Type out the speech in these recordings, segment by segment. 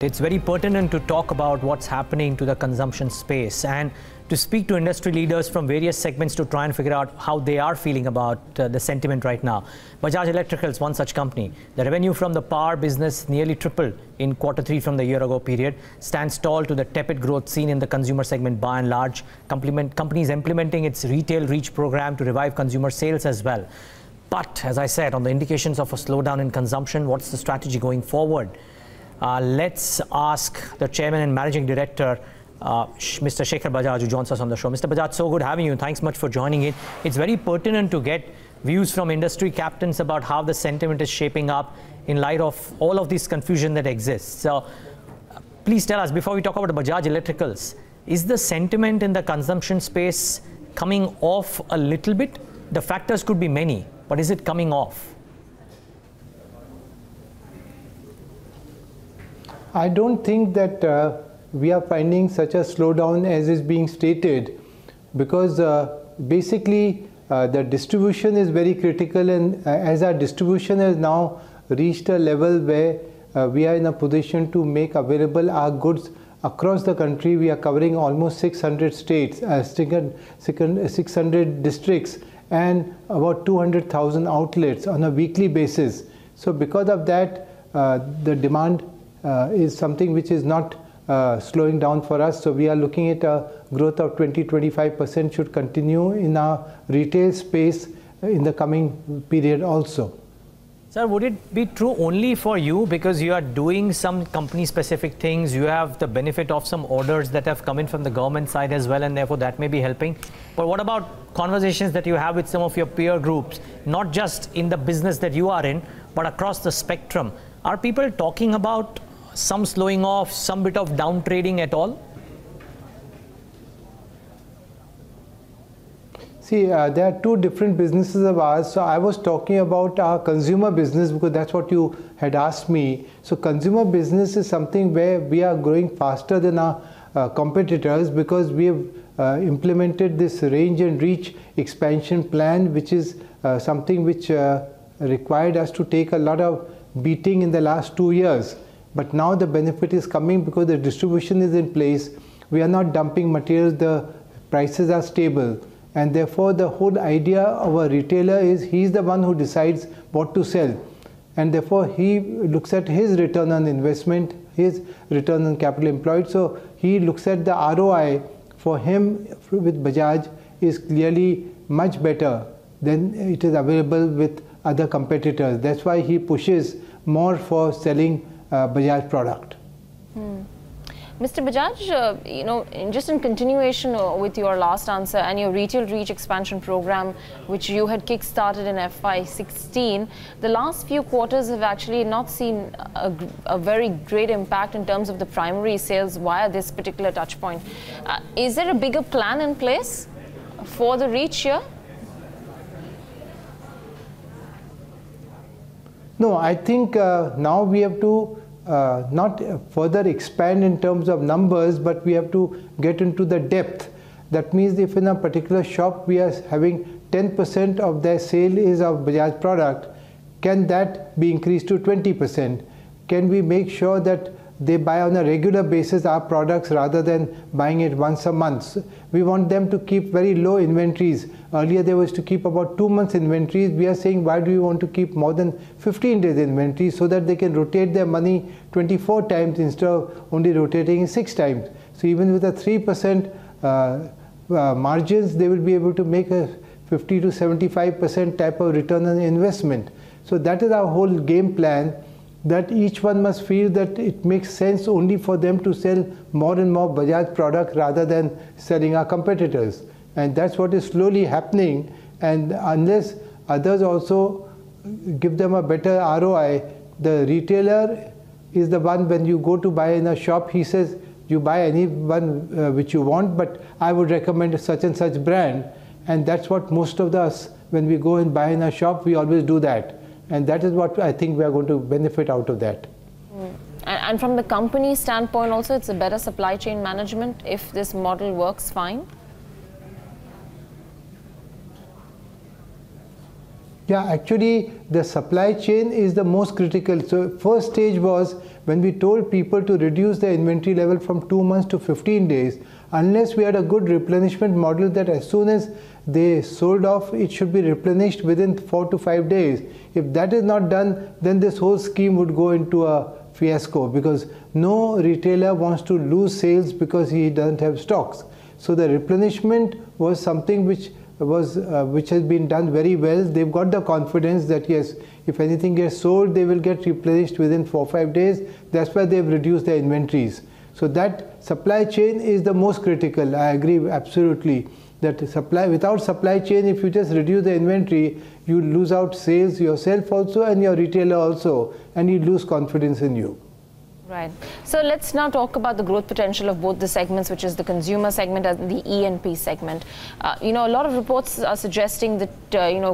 It's very pertinent to talk about what's happening to the consumption space and to speak to industry leaders from various segments to try and figure out how they are feeling about the sentiment right now. Bajaj Electricals, one such company. The revenue from the power business nearly tripled in Q3 from the year ago period, stands tall to the tepid growth seen in the consumer segment by and large. Companies implementing its retail reach program to revive consumer sales as well. But as I said, on the indications of a slowdown in consumption, what's the strategy going forward? Let's ask the Chairman and Managing Director, Mr. Shekhar Bajaj, who joins us on the show. Mr. Bajaj, so good having you. Thanks much for joining in. It's very pertinent to get views from industry captains about how the sentiment is shaping up in light of all of this confusion that exists. So please tell us, before we talk about the Bajaj Electricals, is the sentiment in the consumption space coming off a little bit? The factors could be many, but is it coming off? I don't think that we are finding such a slowdown as is being stated, because basically the distribution is very critical, and as our distribution has now reached a level where we are in a position to make available our goods across the country. We are covering almost 600 states, 600 districts and about 200,000 outlets on a weekly basis. So because of that, the demand is something which is not slowing down for us. So we are looking at a growth of 20-25% should continue in our retail space in the coming period also. Sir, would it be true only for you because you are doing some company-specific things? You have the benefit of some orders that have come in from the government side as well, and therefore that may be helping. But what about conversations that you have with some of your peer groups, not just in the business that you are in, but across the spectrum? Are people talking about some slowing off, some bit of down trading at all? See, there are two different businesses of ours. So I was talking about our consumer business because that's what you had asked me. So consumer business is something where we are growing faster than our competitors, because we have implemented this range and reach expansion plan, which is something which required us to take a lot of beating in the last 2 years. But now the benefit is coming because the distribution is in place. We are not dumping materials, the prices are stable. And therefore the whole idea of a retailer is he's the one who decides what to sell. And therefore he looks at his return on investment, his return on capital employed. So he looks at the ROI for him with Bajaj is clearly much better than it is available with other competitors. That's why he pushes more for selling Bajaj product. Mr. Bajaj, just in continuation with your last answer and your retail reach expansion program, which you had kick-started in FY16, the last few quarters have actually not seen a very great impact in terms of the primary sales via this particular touch point. Is there a bigger plan in place for the reach here? No, I think now we have to not further expand in terms of numbers, but we have to get into the depth. That means if in a particular shop we are having 10% of their sale is of Bajaj product, can that be increased to 20%? Can we make sure that they buy on a regular basis our products rather than buying it once a month? We want them to keep very low inventories. Earlier there was to keep about 2 months inventories. We are saying, why do you want to keep more than 15 days inventory, so that they can rotate their money 24 times instead of only rotating it 6 times. So even with a 3% margins, they will be able to make a 50 to 75% type of return on investment. So that is our whole game plan, that each one must feel that it makes sense only for them to sell more and more Bajaj product rather than selling our competitors. And that's what is slowly happening. And unless others also give them a better ROI, the retailer is the one, when you go to buy in a shop, he says, you buy any one which you want, but I would recommend such and such brand. And that's what most of us, when we go and buy in a shop, we always do that. And that is what I think we are going to benefit out of that. And from the company standpoint also, it's a better supply chain management if this model works fine? Yeah, actually the supply chain is the most critical. So first stage was when we told people to reduce the inventory level from 2 months to 15 days, unless we had a good replenishment model that as soon as they sold off, it should be replenished within 4 to 5 days. If that is not done, then this whole scheme would go into a fiasco, because no retailer wants to lose sales because he doesn't have stocks. So the replenishment was something which has been done very well. They've got the confidence that yes, if anything gets sold, they will get replenished within 4 or 5 days. That's why they've reduced their inventories. So that supply chain is the most critical. I agree absolutely that without supply chain, if you just reduce the inventory, you lose out sales yourself also and your retailer also, and you lose confidence in you. Right. So let's now talk about the growth potential of both the segments, which is the consumer segment and the E&P segment. A lot of reports are suggesting that,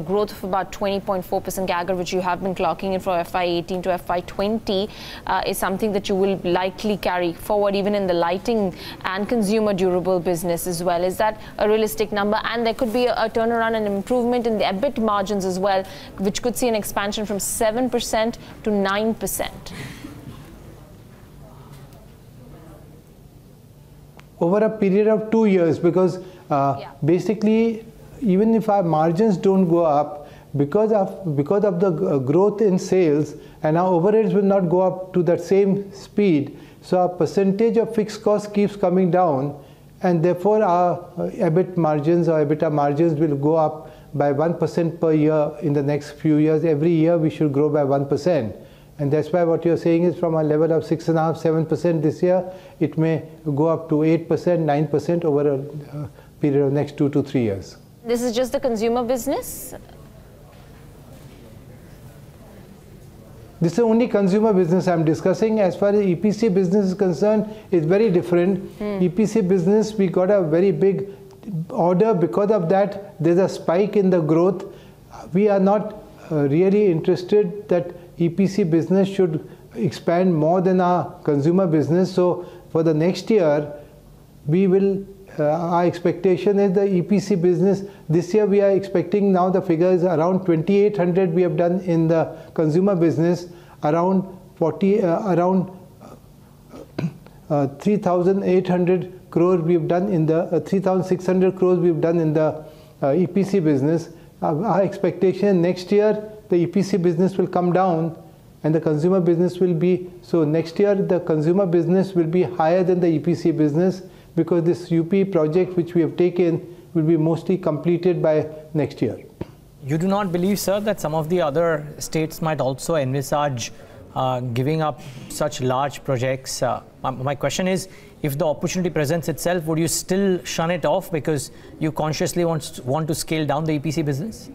growth of about 20.4% CAGR, which you have been clocking in for FY18 to FY20, is something that you will likely carry forward even in the lighting and consumer durable business as well. Is that a realistic number? And there could be a turnaround and improvement in the EBIT margins as well, which could see an expansion from 7% to 9%. Over a period of 2 years, because basically even if our margins don't go up, because of the growth in sales, and our overheads will not go up to that same speed, so our percentage of fixed cost keeps coming down, and therefore our EBIT margins or EBITDA margins will go up by 1% per year in the next few years. Every year we should grow by 1%. And that's why what you're saying is from a level of 6.5%, 7% this year, it may go up to 8%, 9% over a period of next 2 to 3 years. This is just the consumer business? This is only consumer business I'm discussing. As far as EPC business is concerned, it's very different. EPC business, we got a very big order. Because of that, there's a spike in the growth. We are not really interested that EPC business should expand more than our consumer business. So for the next year, we will, our expectation is the EPC business. This year we are expecting, now the figure is around 2,800 we have done in the consumer business, around 3,800 crores we have done in the 3,600 crores we have done in the EPC business. Our expectation next year, the EPC business will come down and the consumer business will be, so next year the consumer business will be higher than the EPC business, because this UP project which we have taken will be mostly completed by next year. You do not believe, sir, that some of the other states might also envisage giving up such large projects? My question is, if the opportunity presents itself, would you still shun it off because you consciously want to scale down the EPC business?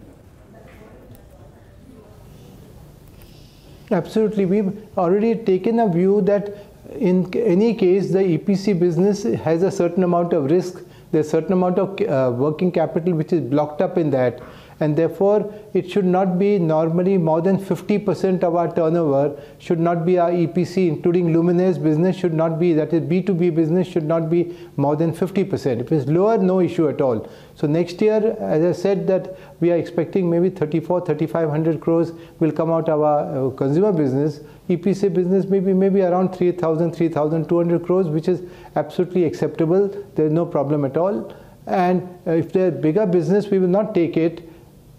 Absolutely. We've already taken a view that in any case, the EPC business has a certain amount of risk. There's a certain amount of working capital which is blocked up in that. And therefore, it should not be normally more than 50% of our turnover should not be our EPC, including Luminaires business should not be, that is B2B business should not be more than 50%. If it's lower, no issue at all. So next year, as I said, that we are expecting maybe 3,500 crores will come out of our consumer business. EPC business maybe around 3,200 crores, which is absolutely acceptable. There's no problem at all. And if they're bigger business, we will not take it,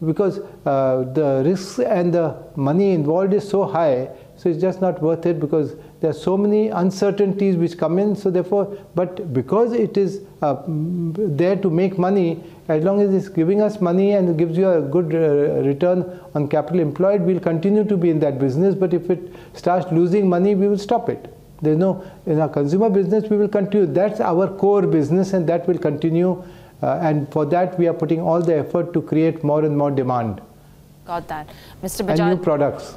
because the risks and the money involved is so high, so it's just not worth it, because there are so many uncertainties which come in. So therefore, but because it is there to make money, as long as it's giving us money and it gives you a good return on capital employed, we'll continue to be in that business. But if it starts losing money, we will stop it. There's no, in our consumer business, we will continue. That's our core business, and that will continue. And for that, we are putting all the effort to create more and more demand. Got that. Mr. Bajaj. And new products.